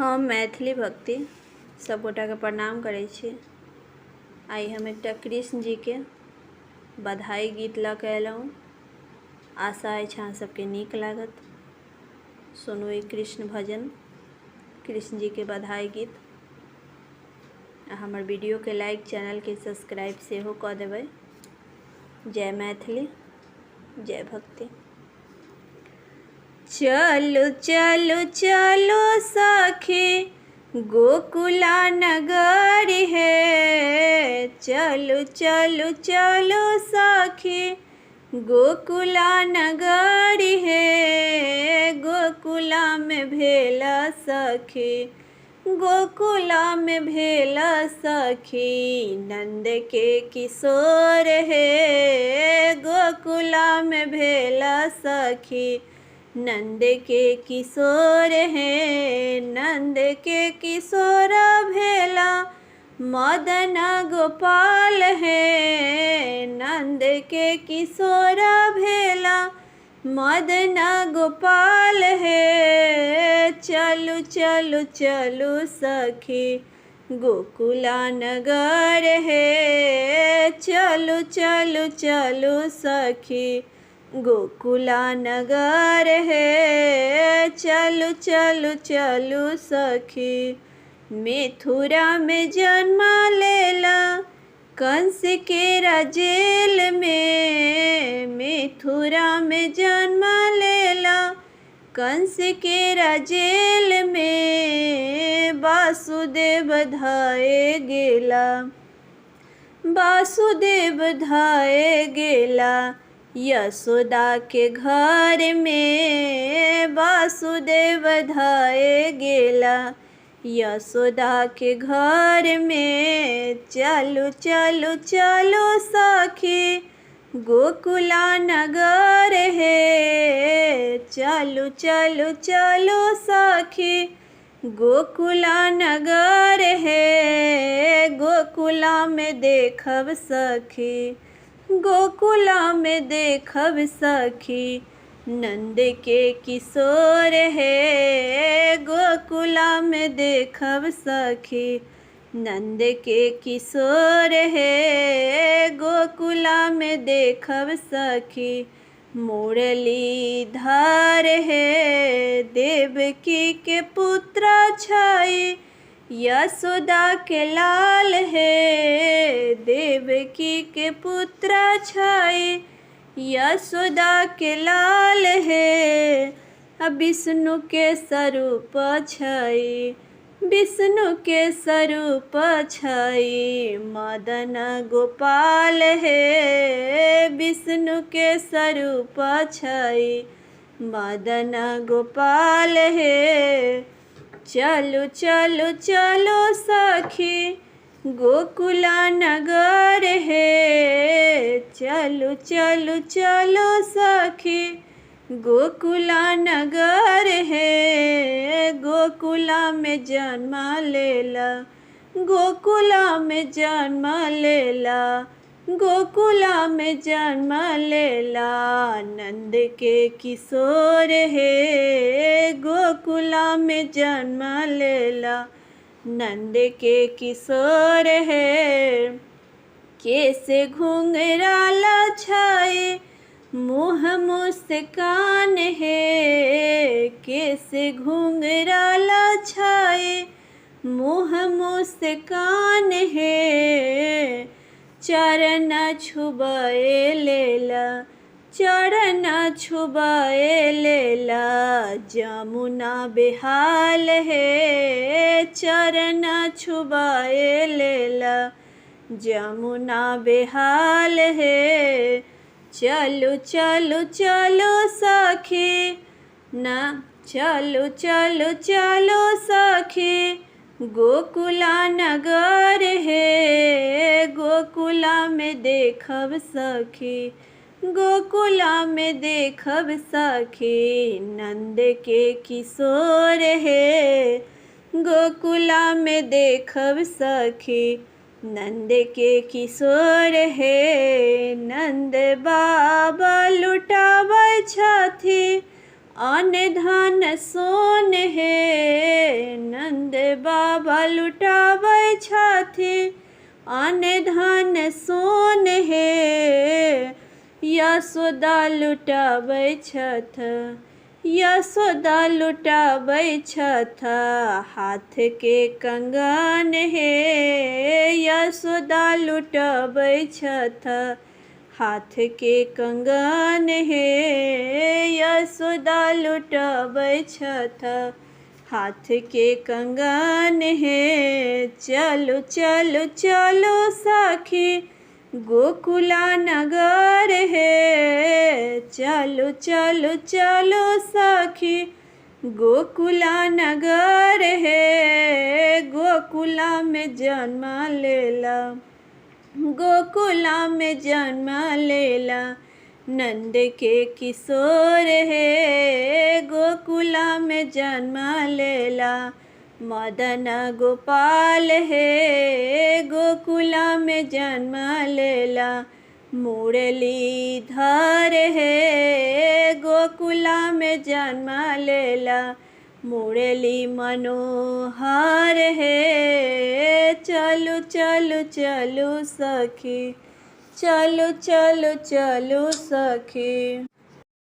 हम मैथिली भक्ति सब गोटा के प्रणाम करै छी। आई हम एकटा कृष्ण जी के बधाई गीत लऽ के अयलहुँ। आशा अछि अहाँ सबके नीक लागत। सुनू ई कृष्ण भजन, कृष्ण जी के बधाई गीत। हमर वीडियो के लाइक, चैनल के सब्सक्राइब सेहो कऽ देबै। जय मैथिली, जय भक्ति। चलू चलू चलू सखी गोकुला नगर है। चलू चलू चलू सखी गोकुला नगर है। गोकुला में भेला सखी, गोकुला में भेला सखी नंद के किशोर है। गोकुला में भेला सखी नंद के किशोर है। नंद के किशोर भेला मदन गोपाल है। नंद के किशोर भेला मदन गोपाल है। चलू चलू चलू सखी गोकुला नगर है। चलू चलू चलू सखी गोकुला नगर है। चलू चलू चलू सखी मथुरा में जन्म लेला कंस के राजेल में। मथुरा में जन्म लेला कंस के राजेल में। वासुदेव धाये गेला, वासुदेव धाये गेला यशोदा के घर में। वासुदेव धाये गेला यशोदा के घर में। चलू चलू चलू सखी गोकुला नगर है। चलू चलू चलू सखी गोकुला नगर है। गोकुला में देखब सखी, गोकुला में देखब सखी नंद के किशोर है। गोकुला में देखब सखी नंद के किशोर है। गोकुला में देखब सखी मुरलीधर है। देवकी के पुत्र छाई यशोदा के लाल है। देवकी के पुत्र छाई यशोदा के लाल है। विष्णु के स्वरूप छाई, विष्णु के स्वरूप छाई मदन गोपाल है। विष्णु के स्वरूप छाई मदन गोपाल है। चलू चलू चलू सखी गोकुला नगर है। चलू चलू चलू सखी गोकुला नगर है। गोकुला में जन्म लेला, गोकुला में जन्म लेला, गोकुला में जन्म लेला नंद के किशोर है। गोकुला में जन्म लेला नंद के किशोर है। कैसे घुंघराला छाए मुँह मुस्कान है। कैसे घुंघराला छाए मुँह मुस्कान है। चरण छुबाए लेला, चरण छुबाए लेला जमुना बेहाल है। चरण छुबाए लेला जमुना बेहाल है। चलू चलू चलू सखी ना, चलू चलू चलू सखी गोकुला नगर है। गोकुला में देखब सखी, गोकुला में देखब सखी नंद के किशोर है। गोकुला में देखब सखी नंद के किशोर है। नंद बाबा लुटाबै छथि अन्न धन सोन है। नंद बाबा लुटाबै छथिन अन्न धन सोन हे। यशोदा लुटाबै छथ, यशोदा लुटाबै छथ हाथ के कंगन हे। यशोदा लुटाबै छथ हाथ के कंगन हे। यशोदा लुटाबै छथ हाथ के कंगन हे। चलु चलु चलु सखी गोकुला नगर हे। चलु चलु चलु सखी गोकुला नगर हे। गोकुला में जन्म लेला, गोकुला में जन्म लेला नंद के किशोर हे। गोकुला में जन्म लेला मदन गोपाल हे। गोकुला में जन्म लेला मुरलीधर हे। गोकुला में जन्म लेला मुरली मनोहर हे। चलु चलु चलु सखी, चलु चलु चलु सखी।